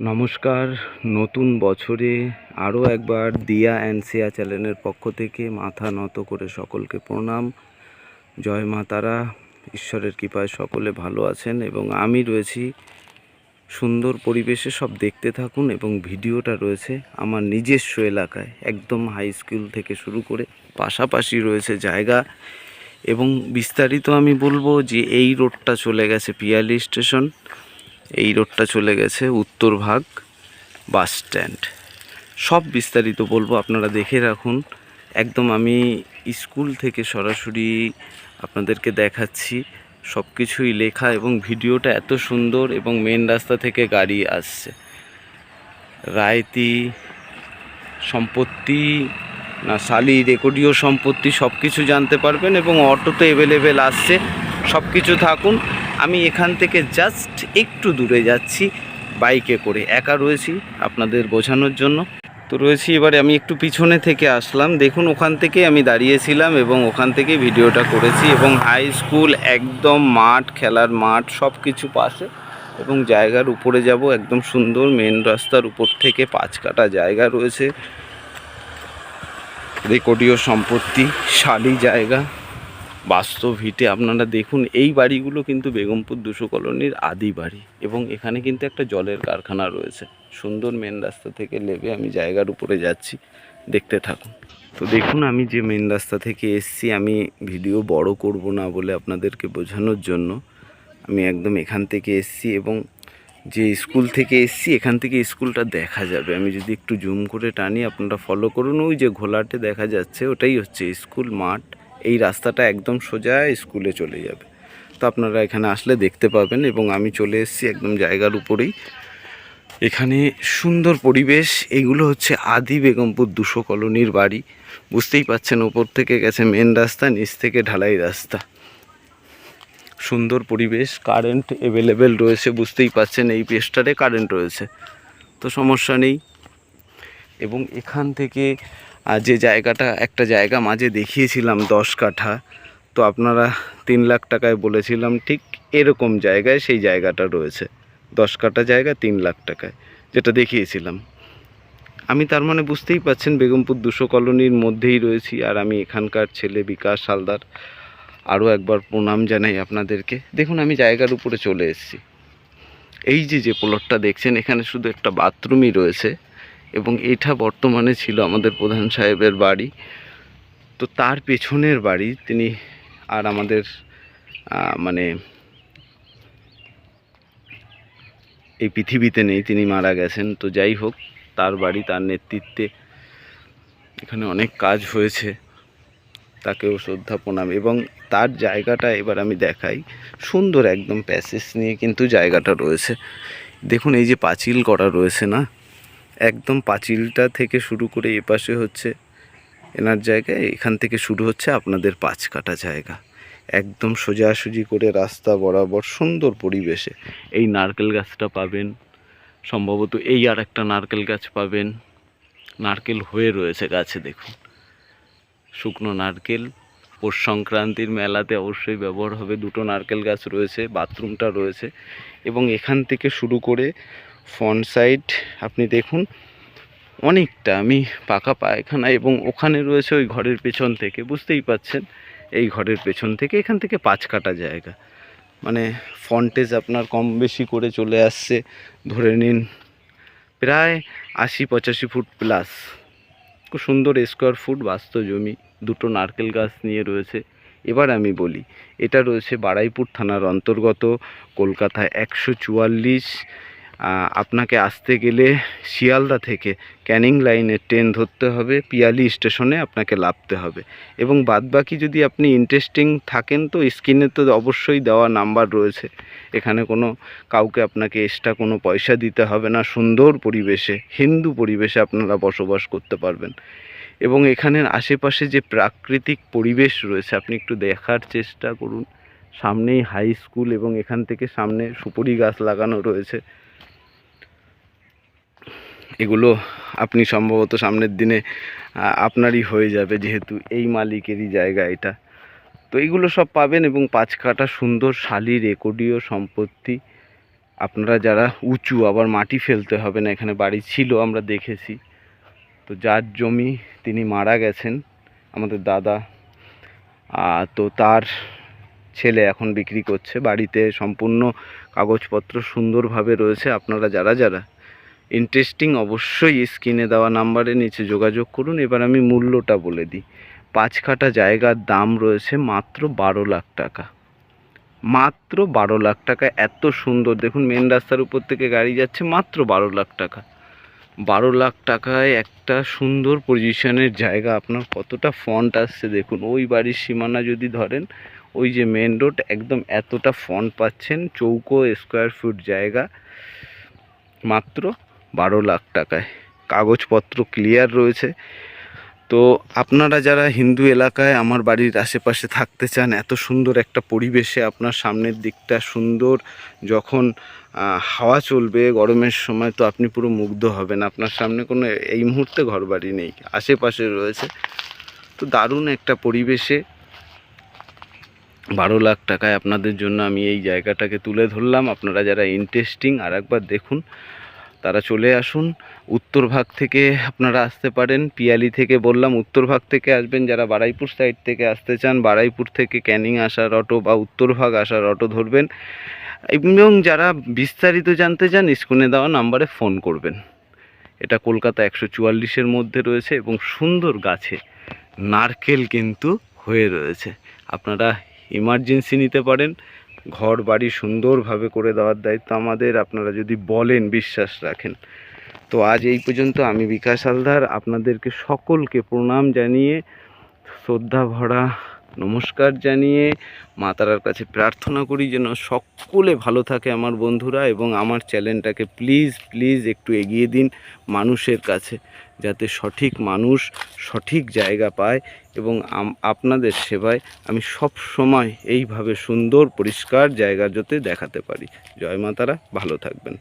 নমস্কার। নতুন বছরে আরও একবার দিয়া অ্যান্ড সিয়া চ্যানেলের পক্ষ থেকে মাথা নত করে সকলকে প্রণাম। জয় মা তারা। ঈশ্বরের কৃপায় সকলে ভালো আছেন এবং আমি রয়েছি সুন্দর পরিবেশে। সব দেখতে থাকুন এবং ভিডিওটা রয়েছে আমার নিজস্ব এলাকায়, একদম হাই স্কুল থেকে শুরু করে পাশাপাশি রয়েছে জায়গা। এবং বিস্তারিত আমি বলবো যে এই রোডটা চলে গেছে পিয়ালি স্টেশন, এই রোডটা চলে গেছে উত্তরভাগ বাস স্ট্যান্ড। সব বিস্তারিত বলবো, আপনারা দেখে রাখুন। একদম আমি স্কুল থেকে সরাসরি আপনাদেরকে দেখাচ্ছি, সব কিছুই লেখা এবং ভিডিওটা এত সুন্দর। এবং মেন রাস্তা থেকে গাড়ি আসছে, রায়তি সম্পত্তি না শালি রেকর্ডীয় সম্পত্তি সব কিছু জানতে পারবেন। এবং অটো তো অ্যাভেলেবেল আসছে, সব কিছু থাকুন। আমি এখান থেকে জাস্ট একটু দূরে যাচ্ছি বাইকে করে, একা রয়েছি আপনাদের বোঝানোর জন্য। তো রয়েছি, এবারে আমি একটু পিছনে থেকে আসলাম, দেখুন ওখান থেকে আমি দাঁড়িয়েছিলাম এবং ওখান থেকে ভিডিওটা করেছি। এবং হাই স্কুল একদম মাঠ, খেলার মাঠ সব কিছু পাশে। এবং জায়গার উপরে যাব, একদম সুন্দর মেন রাস্তার উপর থেকে 5 কাঠা জায়গা রয়েছে, রেকর্ডীয় সম্পত্তি, শালি জায়গা, বাস্তব ভিটে। আপনারা দেখুন এই বাড়িগুলো কিন্তু বেগমপুর 200 কলোনির আদি বাড়ি। এবং এখানে কিন্তু একটা জলের কারখানা রয়েছে। সুন্দর মেন রাস্তা থেকে নেমে আমি জায়গার উপরে যাচ্ছি, দেখতে থাকুন। তো দেখুন আমি যে মেন রাস্তা থেকে এসছি, আমি ভিডিও বড় করব না বলে আপনাদেরকে বোঝানোর জন্য আমি একদম এখান থেকে এসছি। এবং যে স্কুল থেকে এসছি এখান থেকে স্কুলটা দেখা যাবে। আমি যদি একটু জুম করে টানি, আপনারা ফলো করুন, ওই যে ঘোলাটে দেখা যাচ্ছে ওটাই হচ্ছে স্কুল মাঠ। এই রাস্তাটা একদম সোজা স্কুলে চলে যাবে। তো আপনারা এখানে আসলে দেখতে পাবেন। এবং আমি চলে এসেছি একদম জায়গার উপরেই। এখানে সুন্দর পরিবেশ। এগুলো হচ্ছে আদি বেগমপুর 200 কলোনির বাড়ি। বুঝতেই পাচ্ছেন, ওপর থেকে গেছে মেন রাস্তা, নিচ থেকে ঢালাই রাস্তা। সুন্দর পরিবেশ, কারেন্ট অ্যাভেলেবেল রয়েছে, বুঝতেই পাচ্ছেন এই পেজটারে কারেন্ট রয়েছে, তো সমস্যা নেই। এবং এখান থেকে যে জায়গাটা, একটা জায়গা মাঝে দেখিয়েছিলাম 10 কাঠা, তো আপনারা 3 লাখ টাকায় বলেছিলাম, ঠিক এরকম জায়গায় সেই জায়গাটা রয়েছে। 10 কাঠা জায়গা 3 লাখ টাকায়, যেটা দেখিয়েছিলাম আমি। তার মানে বুঝতেই পাচ্ছেন বেগমপুর 200 কলোনির মধ্যেই রয়েছি। আর আমি এখানকার ছেলে বিকাশ হালদার, আরও একবার প্রণাম জানাই আপনাদেরকে। দেখুন আমি জায়গার উপরে চলে এসেছি। এই যে প্লটটা দেখছেন, এখানে শুধু একটা বাথরুমই রয়েছে। এবং এটা বর্তমানে ছিল আমাদের প্রধান সাহেবের বাড়ি। তো তার পেছনের বাড়ি তিনি আর আমাদের মানে এই পৃথিবীতে নেই, তিনি মারা গেছেন। তো যাই হোক, তার বাড়ি, তার নেতৃত্বে এখানে অনেক কাজ হয়েছে, তাকেও শ্রদ্ধা প্রণাম। এবং তার জায়গাটা এবার আমি দেখাই, সুন্দর একদম প্যাসেজ নিয়ে কিন্তু জায়গাটা রয়েছে। দেখুন এই যে পাঁচিল করা রয়েছে না, একদম পাঁচিলটা থেকে শুরু করে এপাশে হচ্ছে এনার জায়গায়, এখান থেকে শুরু হচ্ছে আপনাদের 5 কাঠা জায়গা। একদম সোজাসুজি করে রাস্তা বরাবর সুন্দর পরিবেশে। এই নারকেল গাছটা পাবেন সম্ভবত, এই আর একটা নারকেল গাছ পাবেন, নারকেল হয়ে রয়েছে গাছে দেখুন, শুকনো নারকেল। পৌষ সংক্রান্তির মেলাতে অবশ্যই ব্যবহার হবে। 2টো নারকেল গাছ রয়েছে, বাথরুমটা রয়েছে। এবং এখান থেকে শুরু করে ফ্রন্ট সাইড আপনি দেখুন অনেকটা আমি পাকা পায়খানা। এবং ওখানে রয়েছে ওই ঘরের পেছন থেকে, বুঝতেই পাচ্ছেন এই ঘরের পেছন থেকে, এখান থেকে 5 কাঠা জায়গা, মানে ফন্টেজ আপনার কম বেশি করে চলে আসছে। ধরে নিন প্রায় 80-85 ফুট প্লাস, খুব সুন্দর স্কোয়ার ফুট বাস্তব জমি। 2টো নারকেল গাছ নিয়ে রয়েছে। এবার আমি বলি, এটা রয়েছে বারুইপুর থানার অন্তর্গত, কলকাতায় 144। আপনাকে আসতে গেলে শিয়ালদা থেকে ক্যানিং লাইনের ট্রেন ধরতে হবে, পিয়ালি স্টেশনে আপনাকে নামতে হবে। এবং বাদবাকি যদি আপনি ইন্টারেস্টিং থাকেন তো স্ক্রিনে তো অবশ্যই দেওয়া নাম্বার রয়েছে, এখানে কোনো কাউকে আপনাকে এক্সট্রা কোনো পয়সা দিতে হবে না। সুন্দর পরিবেশে, হিন্দু পরিবেশে আপনারা বসবাস করতে পারবেন। এবং এখানের আশেপাশে যে প্রাকৃতিক পরিবেশ রয়েছে আপনি একটু দেখার চেষ্টা করুন। সামনেই হাই স্কুল এবং এখান থেকে সামনে সুপারি গাছ লাগানো রয়েছে। এগুলো আপনি সম্ভবত সামনের দিনে আপনারই হয়ে যাবে, যেহেতু এই মালিকেরই জায়গা এটা। তো এইগুলো সব পাবেন। এবং 5 কাঠা সুন্দর শালি রেকর্ডীয় সম্পত্তি, আপনারা যারা উঁচু, আবার মাটি ফেলতে হবে না, এখানে বাড়ি ছিল আমরা দেখেছি। তো যার জমি তিনি মারা গেছেন আমাদের দাদা, তো তার ছেলে এখন বিক্রি করছে। বাড়িতে সম্পূর্ণ কাগজপত্র সুন্দরভাবে রয়েছে। আপনারা যারা যারা ইন্টারেস্টিং অবশ্যই স্ক্রিনে দেওয়া নাম্বারে নিচে যোগাযোগ করুন। এবার আমি মূল্যটা বলে দিই। 5 কাঠা জায়গার দাম রয়েছে মাত্র 12 লাখ টাকা। মাত্র 12 লাখ টাকা। এত সুন্দর, দেখুন মেন রাস্তার উপর থেকে গাড়ি যাচ্ছে, মাত্র 12 লাখ টাকা। 12 লাখ টাকায় একটা সুন্দর পজিশনের জায়গা। আপনার কতটা ফ্রন্ট আসছে দেখুন। ওই বাড়ির সীমানা যদি ধরেন, ওই যে মেন রোড, একদম এতটা ফ্রন্ট পাচ্ছেন। চৌকো স্কোয়ার ফুট জায়গা, মাত্র 12 লাখ টাকায়। কাগজপত্র ক্লিয়ার রয়েছে। তো আপনারা যারা হিন্দু এলাকায় আমার বাড়ির আশেপাশে থাকতে চান, এত সুন্দর একটা পরিবেশে, আপনার সামনের দিকটা সুন্দর, যখন হাওয়া চলবে গরমের সময়, তো আপনি পুরো মুগ্ধ হবেন। আপনার সামনে কোনো এই মুহূর্তে ঘরবাড়ি নেই, আশেপাশে রয়েছে। তো দারুণ একটা পরিবেশে 12 লাখ টাকায় আপনাদের জন্য আমি এই জায়গাটাকে তুলে ধরলাম। আপনারা যারা ইন্টারেস্টিং, আর একবার দেখুন, তারা চলে আসুন। উত্তর ভাগ থেকে আপনারা আসতে পারেন। পিয়ালি থেকে বললাম, উত্তর ভাগ থেকে আসবেন। যারা বারুইপুর সাইড থেকে আসতে চান, বারুইপুর থেকে ক্যানিং আসার অটো বা উত্তর ভাগ আসার অটো ধরবেন। এবং যারা বিস্তারিত জানতে চান, স্ক্রিনে দেওয়া নাম্বারে ফোন করবেন। এটা কলকাতা 144-এর মধ্যে রয়েছে এবং সুন্দর গাছে নারকেল কিন্তু হয়ে রয়েছে। আপনারা ইমার্জেন্সি নিতে পারেন। ঘর বাড়ি সুন্দরভাবে করে দেওয়ার দায়িত্ব আমাদের, আপনারা যদি বলেন, বিশ্বাস রাখেন। তো আজ এই পর্যন্ত। আমি বিকাশ হালদার আপনাদেরকে সকলকে প্রণাম জানিয়ে, শ্রদ্ধা ভরা নমস্কার জানিয়ে, মা তারার কাছে প্রার্থনা করি যেন সকলে ভালো থাকে আমার বন্ধুরা, এবং আমার চ্যানেলটাকে প্লিজ প্লিজ একটু এগিয়ে দিন মানুষের কাছে, যাতে সঠিক মানুষ সঠিক জায়গা পায়। এবং আপনাদের সেবায় আমি সব সময় এইভাবে সুন্দর পরিষ্কার জায়গা যাতে দেখাতে পারি। জয় মা তারা, ভালো থাকবেন।